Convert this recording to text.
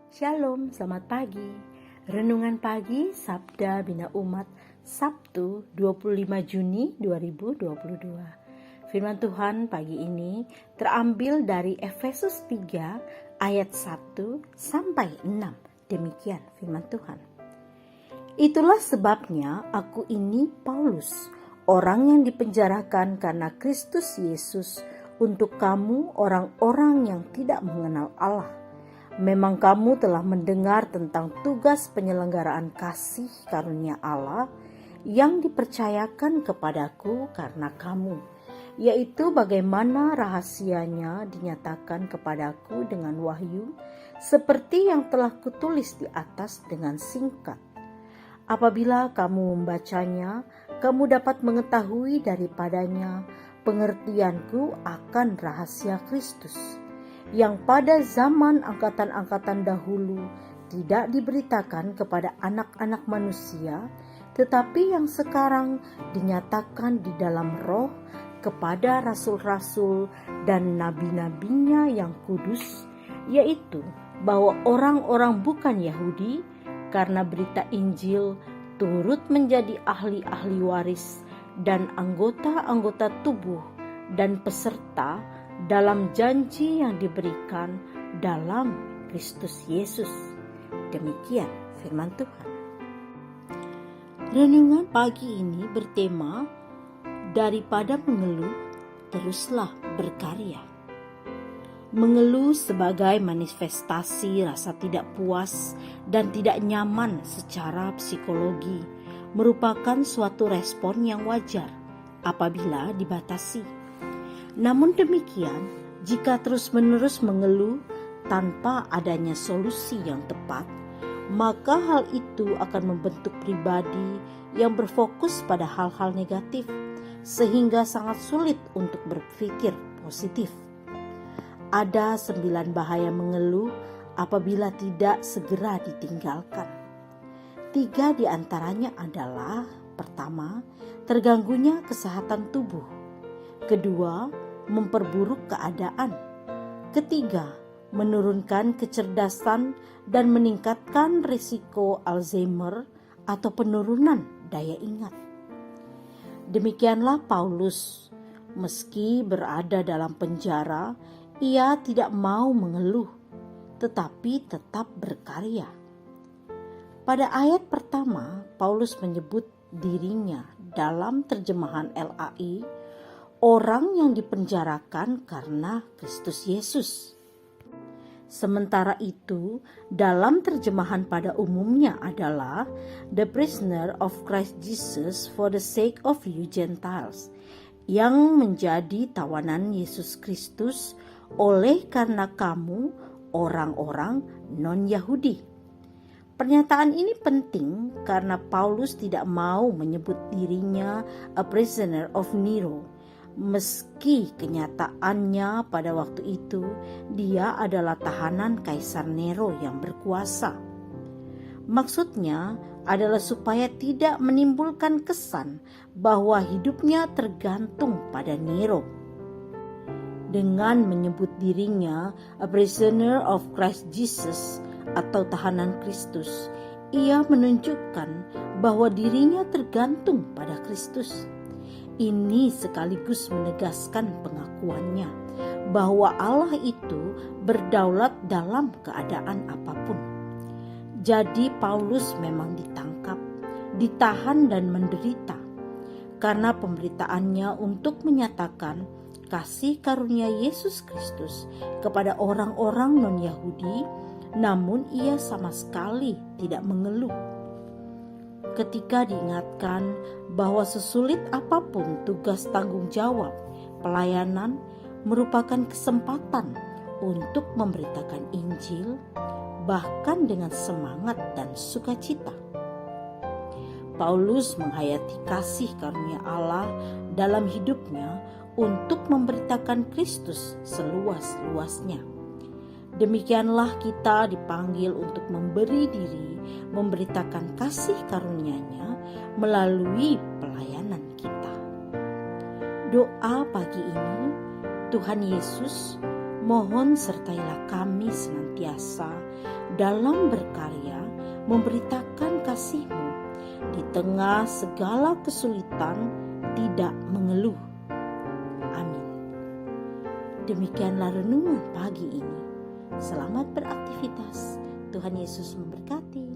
Shalom, selamat pagi. Renungan pagi Sabda Bina Umat Sabtu 25 Juni 2022. Firman Tuhan pagi ini terambil dari Efesus 3 ayat 1 sampai 6. Demikian firman Tuhan. Itulah sebabnya aku ini Paulus, orang yang dipenjarakan karena Kristus Yesus untuk kamu orang-orang yang tidak mengenal Allah. Memang kamu telah mendengar tentang tugas penyelenggaraan kasih karunia Allah yang dipercayakan kepadaku karena kamu, yaitu bagaimana rahasianya dinyatakan kepadaku dengan wahyu, seperti yang telah kutulis di atas dengan singkat. Apabila kamu membacanya, kamu dapat mengetahui daripadanya pengertianku akan rahasia Kristus, yang pada zaman angkatan-angkatan dahulu tidak diberitakan kepada anak-anak manusia, tetapi yang sekarang dinyatakan di dalam Roh kepada rasul-rasul dan nabi-nabinya yang kudus, yaitu bahwa orang-orang bukan Yahudi karena berita Injil turut menjadi ahli-ahli waris dan anggota-anggota tubuh dan peserta dalam janji yang diberikan dalam Kristus Yesus. Demikian firman Tuhan. Renungan pagi ini bertema daripada mengeluh, teruslah berkarya. Mengeluh sebagai manifestasi rasa tidak puas dan tidak nyaman secara psikologi merupakan suatu respon yang wajar apabila dibatasi. Namun demikian, jika terus-menerus mengeluh tanpa adanya solusi yang tepat, maka hal itu akan membentuk pribadi yang berfokus pada hal-hal negatif, sehingga sangat sulit untuk berpikir positif. Ada 9 bahaya mengeluh apabila tidak segera ditinggalkan. 3 di antaranya adalah: pertama, terganggunya kesehatan tubuh; kedua, memperburuk keadaan; ketiga, menurunkan kecerdasan dan meningkatkan risiko Alzheimer atau penurunan daya ingat. Demikianlah Paulus. Meski berada dalam penjara, ia tidak mau mengeluh, tetapi tetap berkarya. Pada ayat pertama, Paulus menyebut dirinya dalam terjemahan LAI orang yang dipenjarakan karena Kristus Yesus. Sementara itu, dalam terjemahan pada umumnya adalah the prisoner of Christ Jesus for the sake of you Gentiles, yang menjadi tawanan Yesus Kristus oleh karena kamu orang-orang non-Yahudi. Pernyataan ini penting karena Paulus tidak mau menyebut dirinya a prisoner of Nero, meski kenyataannya pada waktu itu dia adalah tahanan Kaisar Nero yang berkuasa. Maksudnya adalah supaya tidak menimbulkan kesan bahwa hidupnya tergantung pada Nero. Dengan menyebut dirinya a prisoner of Christ Jesus atau tahanan Kristus, ia menunjukkan bahwa dirinya tergantung pada Kristus. Ini sekaligus menegaskan pengakuannya bahwa Allah itu berdaulat dalam keadaan apapun. Jadi Paulus memang ditangkap, ditahan dan menderita karena pemberitaannya untuk menyatakan kasih karunia Yesus Kristus kepada orang-orang non-Yahudi, namun ia sama sekali tidak mengeluh. Ketika diingatkan bahwa sesulit apapun tugas tanggung jawab pelayanan merupakan kesempatan untuk memberitakan Injil, bahkan dengan semangat dan sukacita. Paulus menghayati kasih karunia Allah dalam hidupnya untuk memberitakan Kristus seluas-luasnya. Demikianlah kita dipanggil untuk memberi diri, memberitakan kasih karunia-Nya melalui pelayanan kita. Doa pagi ini, Tuhan Yesus, mohon sertailah kami senantiasa dalam berkarya memberitakan kasih-Mu di tengah segala kesulitan, tidak mengeluh. Amin. Demikianlah renungan pagi ini. Selamat beraktivitas. Tuhan Yesus memberkati.